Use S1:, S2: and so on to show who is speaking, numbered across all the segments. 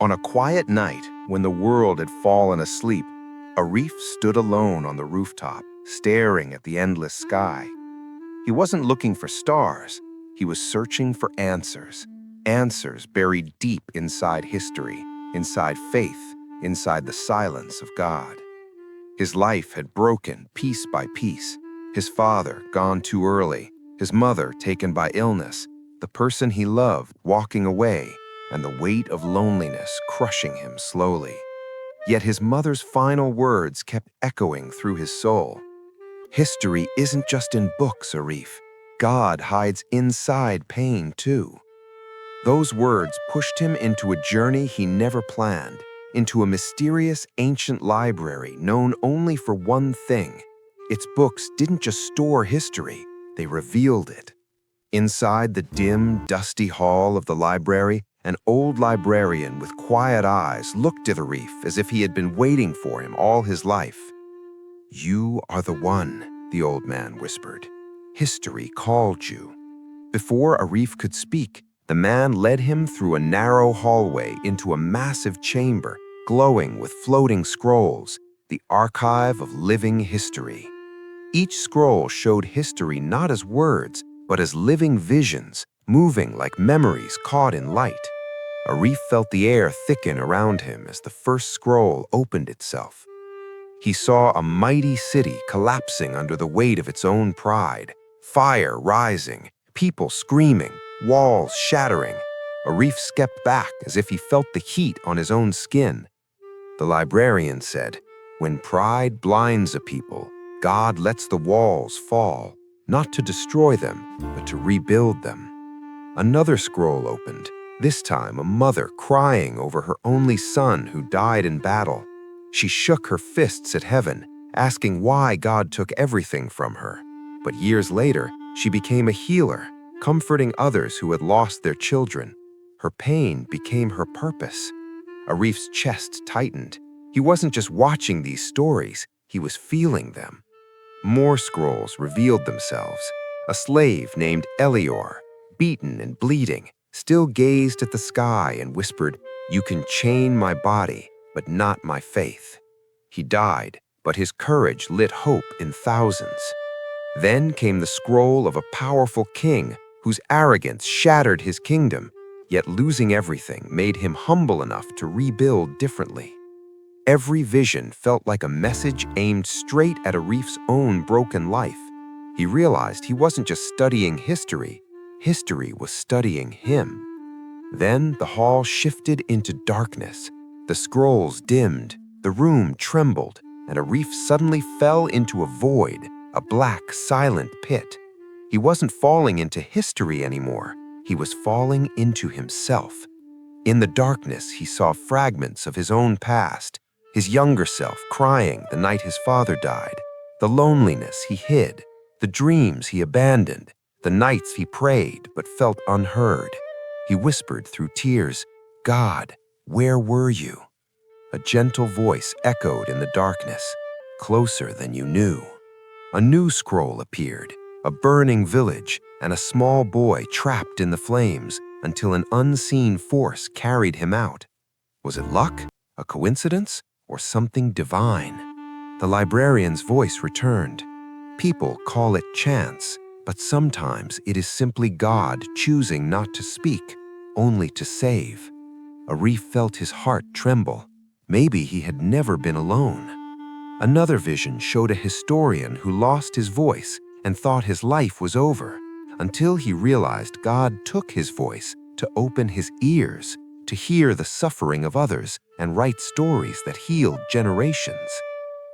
S1: On a quiet night, when the world had fallen asleep, Arif stood alone on the rooftop, staring at the endless sky. He wasn't looking for stars, he was searching for answers. Answers buried deep inside history, inside faith, inside the silence of God. His life had broken piece by piece. His father gone too early, his mother taken by illness, the person he loved walking away, and the weight of loneliness crushing him slowly. Yet his mother's final words kept echoing through his soul. History isn't just in books, Arif. God hides inside pain too. Those words pushed him into a journey he never planned, into a mysterious ancient library known only for one thing. Its books didn't just store history, they revealed it. Inside the dim, dusty hall of the library, an old librarian with quiet eyes looked at Arif as if he had been waiting for him all his life. "You are the one," the old man whispered. "History called you." Before Arif could speak, the man led him through a narrow hallway into a massive chamber glowing with floating scrolls, the archive of living history. Each scroll showed history not as words, but as living visions, moving like memories caught in light. Arif felt the air thicken around him as the first scroll opened itself. He saw a mighty city collapsing under the weight of its own pride, fire rising, people screaming, walls shattering. Arif stepped back as if he felt the heat on his own skin. The librarian said, "When pride blinds a people, God lets the walls fall, not to destroy them, but to rebuild them." Another scroll opened, this time a mother crying over her only son who died in battle. She shook her fists at heaven, asking why God took everything from her. But years later, she became a healer, comforting others who had lost their children. Her pain became her purpose. Arif's chest tightened. He wasn't just watching these stories, he was feeling them. More scrolls revealed themselves. A slave named Elior, beaten and bleeding, still gazed at the sky and whispered, "You can chain my body, but not my faith." He died, but his courage lit hope in thousands. Then came the scroll of a powerful king whose arrogance shattered his kingdom, yet losing everything made him humble enough to rebuild differently. Every vision felt like a message aimed straight at Arif's own broken life. He realized he wasn't just studying history, history was studying him. Then the hall shifted into darkness. The scrolls dimmed, the room trembled, and Arif suddenly fell into a void, a black, silent pit. He wasn't falling into history anymore. He was falling into himself. In the darkness, he saw fragments of his own past, his younger self crying the night his father died, the loneliness he hid, the dreams he abandoned, the nights he prayed but felt unheard. He whispered through tears, "God, where were you?" A gentle voice echoed in the darkness, "Closer than you knew." A new scroll appeared, a burning village, and a small boy trapped in the flames until an unseen force carried him out. Was it luck, a coincidence, or something divine? The librarian's voice returned. "People call it chance, but sometimes it is simply God choosing not to speak, only to save." Arif felt his heart tremble. Maybe he had never been alone. Another vision showed a historian who lost his voice and thought his life was over, until he realized God took his voice to open his ears, to hear the suffering of others and write stories that healed generations.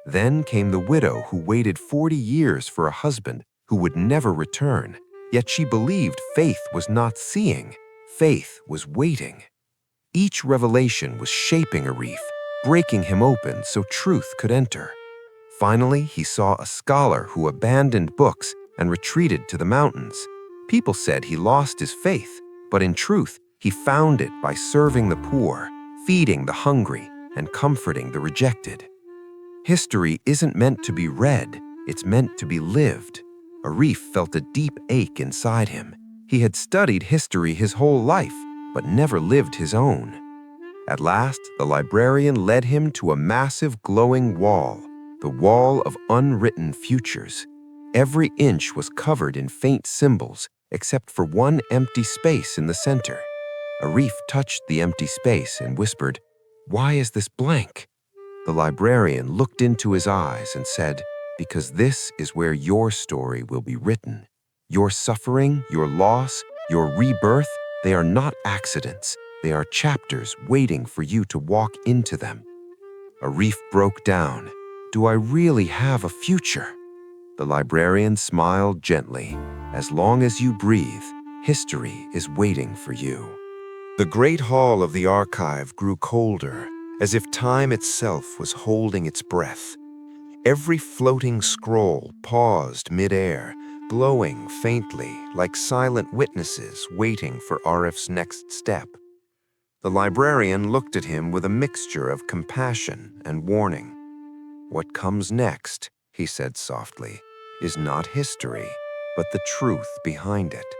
S1: Then came the widow who waited 40 years for a husband who would never return, yet she believed faith was not seeing, faith was waiting. Each revelation was shaping Arif, breaking him open so truth could enter. Finally, he saw a scholar who abandoned books and retreated to the mountains. People said he lost his faith, but in truth, he found it by serving the poor, feeding the hungry, and comforting the rejected. History isn't meant to be read, it's meant to be lived. Arif felt a deep ache inside him. He had studied history his whole life, but never lived his own. At last, the librarian led him to a massive glowing wall, the wall of unwritten futures. Every inch was covered in faint symbols, except for one empty space in the center. Arif touched the empty space and whispered, "Why is this blank?" The librarian looked into his eyes and said, "Because this is where your story will be written. Your suffering, your loss, your rebirth, they are not accidents. They are chapters waiting for you to walk into them." Arif broke down. "Do I really have a future?" The librarian smiled gently. "As long as you breathe, history is waiting for you." The great hall of the archive grew colder, as if time itself was holding its breath. Every floating scroll paused mid-air, glowing faintly like silent witnesses waiting for Arif's next step. The librarian looked at him with a mixture of compassion and warning. "What comes next," he said softly, "is not history, but the truth behind it."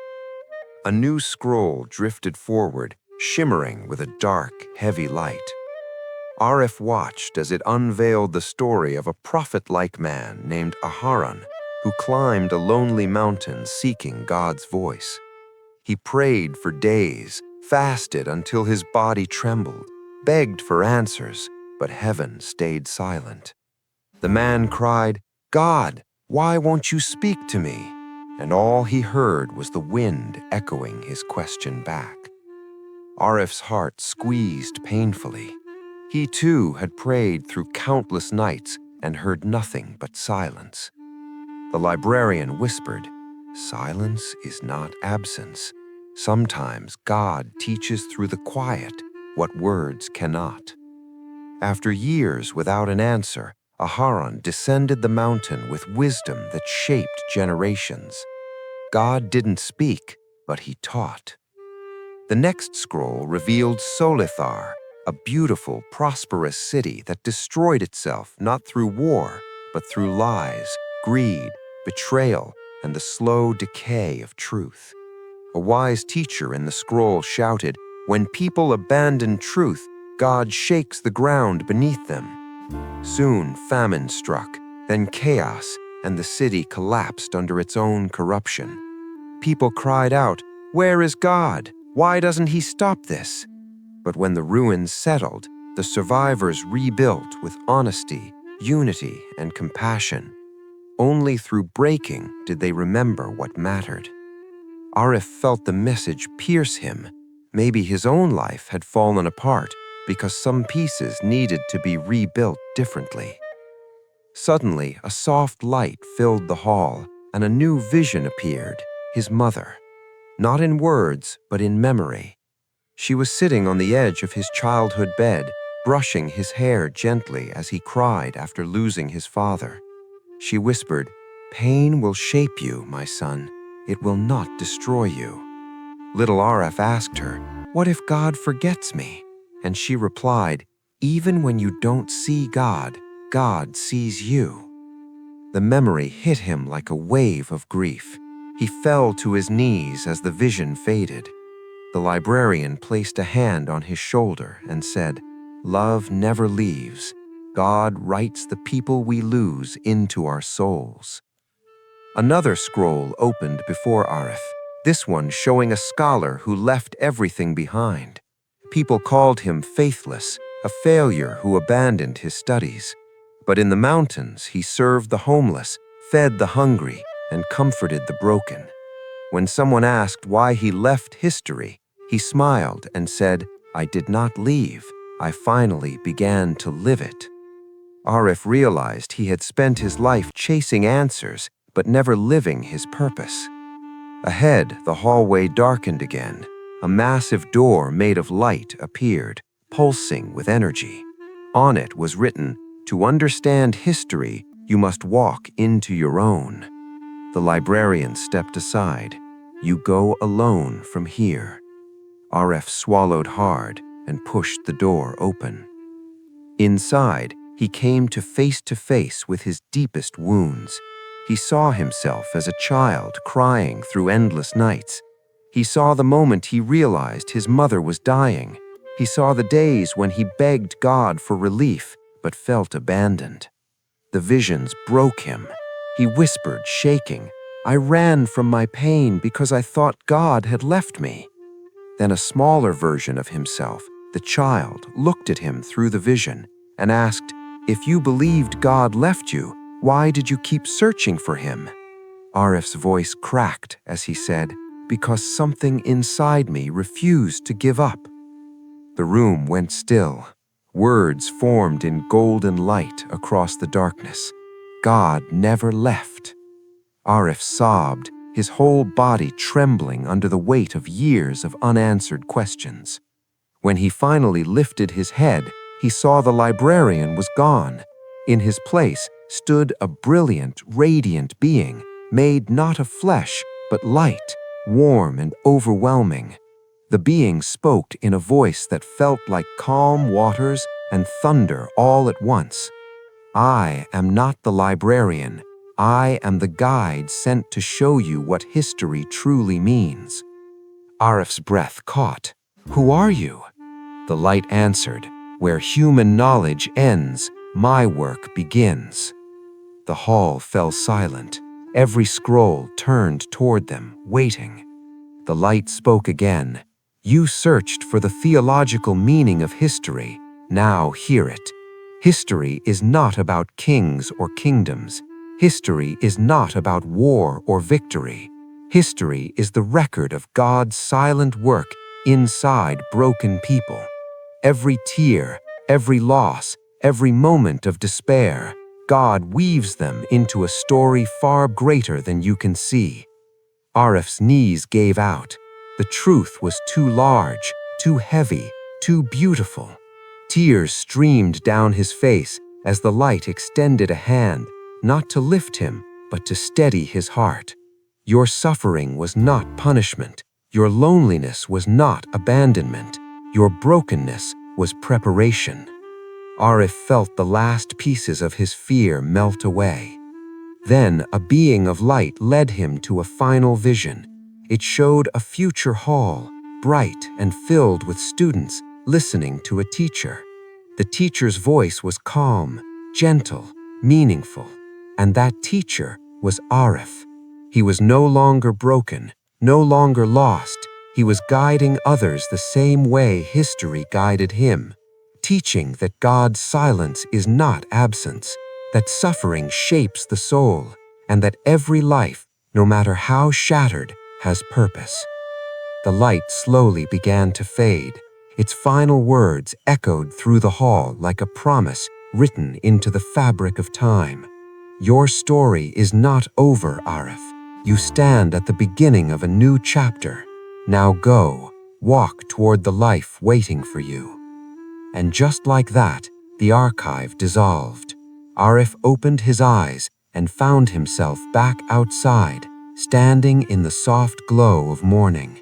S1: A new scroll drifted forward, shimmering with a dark, heavy light. Arif watched as it unveiled the story of a prophet-like man named Aharon, who climbed a lonely mountain seeking God's voice. He prayed for days, fasted until his body trembled, begged for answers, but heaven stayed silent. The man cried, "God, why won't you speak to me?" And all he heard was the wind echoing his question back. Arif's heart squeezed painfully. He too had prayed through countless nights and heard nothing but silence. The librarian whispered, "Silence is not absence. Sometimes God teaches through the quiet what words cannot." After years without an answer, Aharon descended the mountain with wisdom that shaped generations. God didn't speak, but he taught. The next scroll revealed Solithar, a beautiful, prosperous city that destroyed itself not through war, but through lies, greed, betrayal, and the slow decay of truth. A wise teacher in the scroll shouted, "When people abandon truth, God shakes the ground beneath them." Soon famine struck, then chaos, and the city collapsed under its own corruption. People cried out, "Where is God? Why doesn't he stop this?" But when the ruins settled, the survivors rebuilt with honesty, unity, and compassion. Only through breaking did they remember what mattered. Arif felt the message pierce him. Maybe his own life had fallen apart because some pieces needed to be rebuilt differently. Suddenly, a soft light filled the hall, and a new vision appeared, his mother. Not in words, but in memory. She was sitting on the edge of his childhood bed, brushing his hair gently as he cried after losing his father. She whispered, "Pain will shape you, my son. It will not destroy you." Little Arif asked her, "What if God forgets me?" And she replied, "Even when you don't see God, God sees you." The memory hit him like a wave of grief. He fell to his knees as the vision faded. The librarian placed a hand on his shoulder and said, "Love never leaves. God writes the people we lose into our souls." Another scroll opened before Arif, this one showing a scholar who left everything behind. People called him faithless, a failure who abandoned his studies. But in the mountains, he served the homeless, fed the hungry, and comforted the broken. When someone asked why he left history, he smiled and said, "I did not leave. I finally began to live it." Arif realized he had spent his life chasing answers, but never living his purpose. Ahead, the hallway darkened again. A massive door made of light appeared, pulsing with energy. On it was written, "To understand history, you must walk into your own." The librarian stepped aside. "You go alone from here." Arif swallowed hard and pushed the door open. Inside, he came to face with his deepest wounds. He saw himself as a child crying through endless nights. He saw the moment he realized his mother was dying. He saw the days when he begged God for relief but felt abandoned. The visions broke him. He whispered, shaking, "I ran from my pain because I thought God had left me." Then a smaller version of himself, the child, looked at him through the vision and asked, "If you believed God left you, why did you keep searching for him?" Arif's voice cracked as he said, "Because something inside me refused to give up." The room went still. Words formed in golden light across the darkness. God never left. Arif sobbed, his whole body trembling under the weight of years of unanswered questions. When he finally lifted his head, he saw the librarian was gone. In his place stood a brilliant, radiant being, made not of flesh, but light, warm and overwhelming. The being spoke in a voice that felt like calm waters and thunder all at once. "I am not the librarian. I am the guide sent to show you what history truly means." Arif's breath caught. "Who are you?" The light answered, "Where human knowledge ends, my work begins." The hall fell silent. Every scroll turned toward them, waiting. The light spoke again. "You searched for the theological meaning of history. Now hear it. History is not about kings or kingdoms. History is not about war or victory. History is the record of God's silent work inside broken people. Every tear, every loss, every moment of despair, God weaves them into a story far greater than you can see." Arif's knees gave out. The truth was too large, too heavy, too beautiful. Tears streamed down his face as the light extended a hand, not to lift him, but to steady his heart. Your suffering was not punishment. Your loneliness was not abandonment. Your brokenness was preparation. Arif felt the last pieces of his fear melt away. Then a being of light led him to a final vision. It showed a future hall, bright and filled with students listening to a teacher. The teacher's voice was calm, gentle, meaningful, and that teacher was Arif. He was no longer broken, no longer lost. He was guiding others the same way history guided him, teaching that God's silence is not absence, that suffering shapes the soul, and that every life, no matter how shattered, has purpose. The light slowly began to fade. Its final words echoed through the hall like a promise written into the fabric of time. "Your story is not over, Arif. You stand at the beginning of a new chapter. Now go, walk toward the life waiting for you." And just like that, the archive dissolved. Arif opened his eyes and found himself back outside, standing in the soft glow of morning.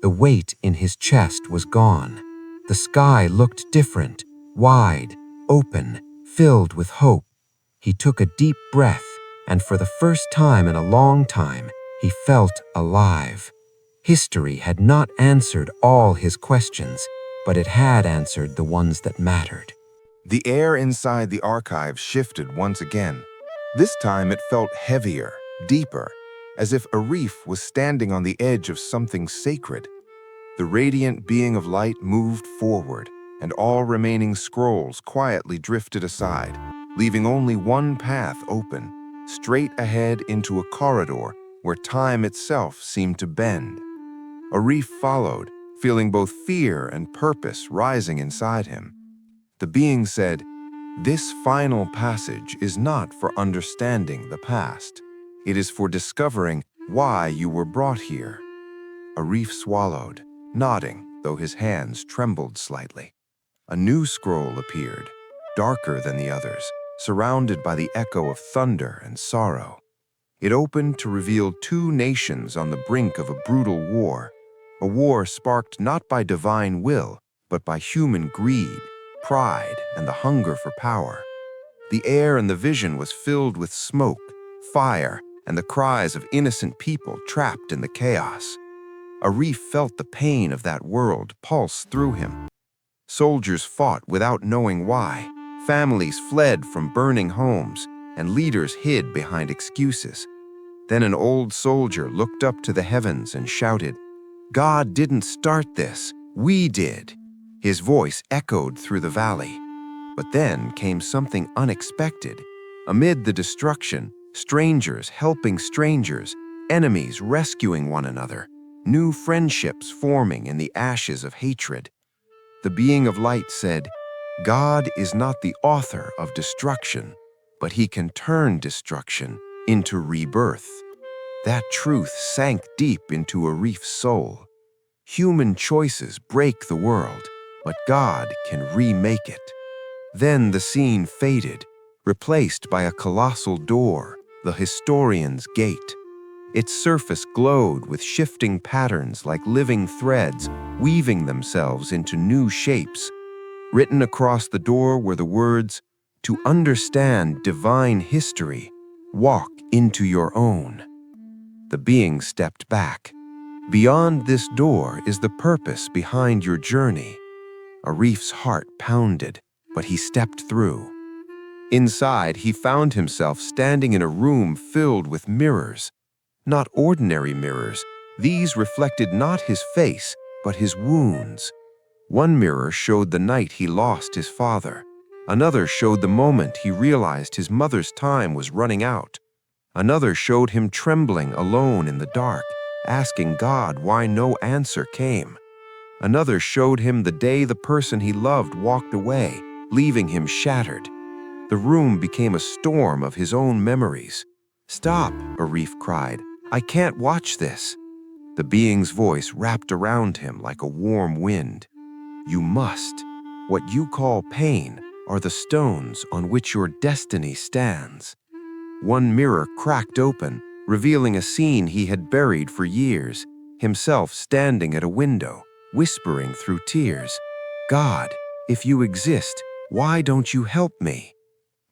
S1: The weight in his chest was gone. The sky looked different, wide, open, filled with hope. He took a deep breath, and for the first time in a long time, he felt alive. History had not answered all his questions, but it had answered the ones that mattered. The air inside the archive shifted once again. This time it felt heavier, deeper, as if Arif was standing on the edge of something sacred. The radiant being of light moved forward, and all remaining scrolls quietly drifted aside, leaving only one path open, straight ahead into a corridor where time itself seemed to bend. Arif followed, feeling both fear and purpose rising inside him. The being said, "This final passage is not for understanding the past. It is for discovering why you were brought here." Arif swallowed, nodding, though his hands trembled slightly. A new scroll appeared, darker than the others, surrounded by the echo of thunder and sorrow. It opened to reveal two nations on the brink of a brutal war, a war sparked not by divine will, but by human greed, pride, and the hunger for power. The air in the vision was filled with smoke, fire, and the cries of innocent people trapped in the chaos. Arif felt the pain of that world pulse through him. Soldiers fought without knowing why. Families fled from burning homes, and leaders hid behind excuses. Then an old soldier looked up to the heavens and shouted, "God didn't start this, we did." His voice echoed through the valley. But then came something unexpected. Amid the destruction, strangers helping strangers, enemies rescuing one another, new friendships forming in the ashes of hatred. The being of light said, "God is not the author of destruction, but he can turn destruction into rebirth." That truth sank deep into Arif's soul. Human choices break the world, but God can remake it. Then the scene faded, replaced by a colossal door, the historian's gate. Its surface glowed with shifting patterns like living threads, weaving themselves into new shapes. Written across the door were the words, "To understand divine history, walk into your own." The being stepped back. "Beyond this door is the purpose behind your journey." Arif's heart pounded, but he stepped through. Inside, he found himself standing in a room filled with mirrors. Not ordinary mirrors. These reflected not his face, but his wounds. One mirror showed the night he lost his father. Another showed the moment he realized his mother's time was running out. Another showed him trembling alone in the dark, asking God why no answer came. Another showed him the day the person he loved walked away, leaving him shattered. The room became a storm of his own memories. "Stop," Arif cried. "I can't watch this." The being's voice wrapped around him like a warm wind. "You must. What you call pain are the stones on which your destiny stands." One mirror cracked open, revealing a scene he had buried for years, himself standing at a window, whispering through tears, "God, if you exist, why don't you help me?"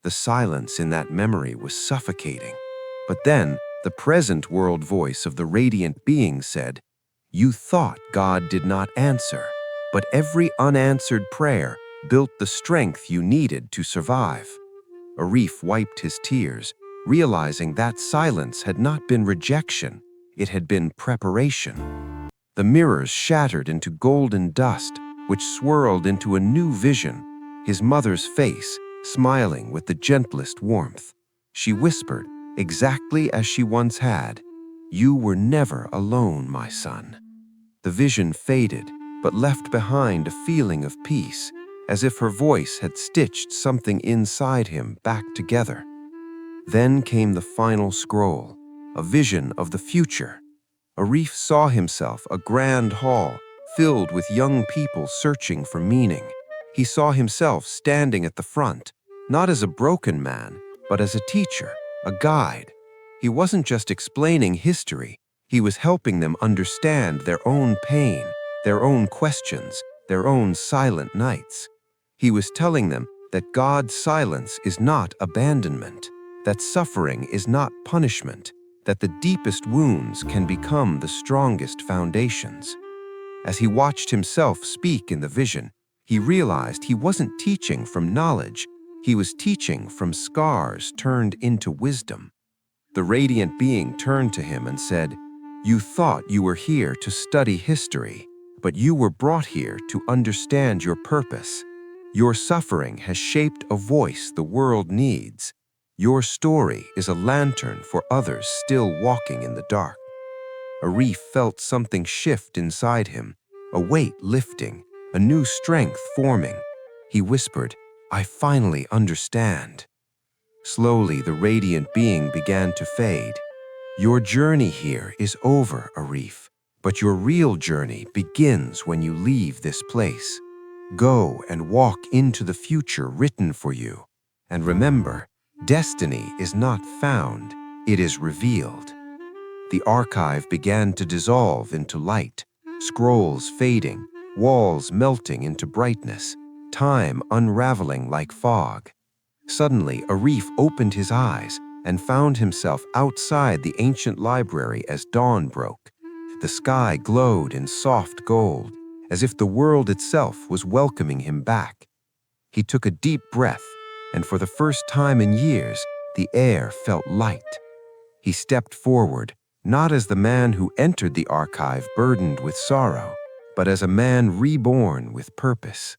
S1: The silence in that memory was suffocating. But then, the present world voice of the radiant being said, "You thought God did not answer, but every unanswered prayer built the strength you needed to survive." Arif wiped his tears, realizing that silence had not been rejection, it had been preparation. The mirrors shattered into golden dust, which swirled into a new vision, his mother's face, smiling with the gentlest warmth. She whispered, exactly as she once had, "You were never alone, my son." The vision faded, but left behind a feeling of peace, as if her voice had stitched something inside him back together. Then came the final scroll, a vision of the future. Arif saw himself a grand hall filled with young people searching for meaning. He saw himself standing at the front, not as a broken man, but as a teacher, a guide. He wasn't just explaining history, he was helping them understand their own pain, their own questions, their own silent nights. He was telling them that God's silence is not abandonment, that suffering is not punishment, that the deepest wounds can become the strongest foundations. As he watched himself speak in the vision, he realized he wasn't teaching from knowledge, he was teaching from scars turned into wisdom. The radiant being turned to him and said, "You thought you were here to study history, but you were brought here to understand your purpose. Your suffering has shaped a voice the world needs. Your story is a lantern for others still walking in the dark." Arif felt something shift inside him, a weight lifting, a new strength forming. He whispered, "I finally understand." Slowly, the radiant being began to fade. "Your journey here is over, Arif, but your real journey begins when you leave this place. Go and walk into the future written for you. And remember, destiny is not found, it is revealed." The archive began to dissolve into light, scrolls fading, walls melting into brightness, time unraveling like fog. Suddenly, Arif opened his eyes and found himself outside the ancient library as dawn broke. The sky glowed in soft gold, as if the world itself was welcoming him back. He took a deep breath, and for the first time in years, the air felt light. He stepped forward, not as the man who entered the archive burdened with sorrow, but as a man reborn with purpose.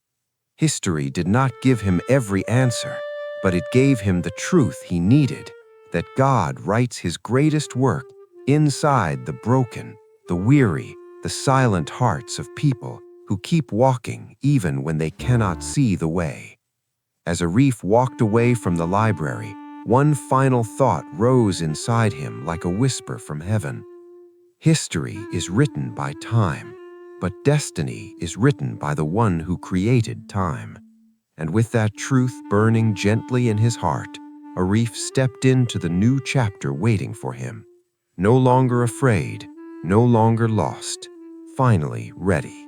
S1: History did not give him every answer, but it gave him the truth he needed, that God writes his greatest work inside the broken, the weary, the silent hearts of people who keep walking even when they cannot see the way. As Arif walked away from the library, one final thought rose inside him like a whisper from heaven. History is written by time, but destiny is written by the one who created time. And with that truth burning gently in his heart, Arif stepped into the new chapter waiting for him. No longer afraid, no longer lost, finally ready.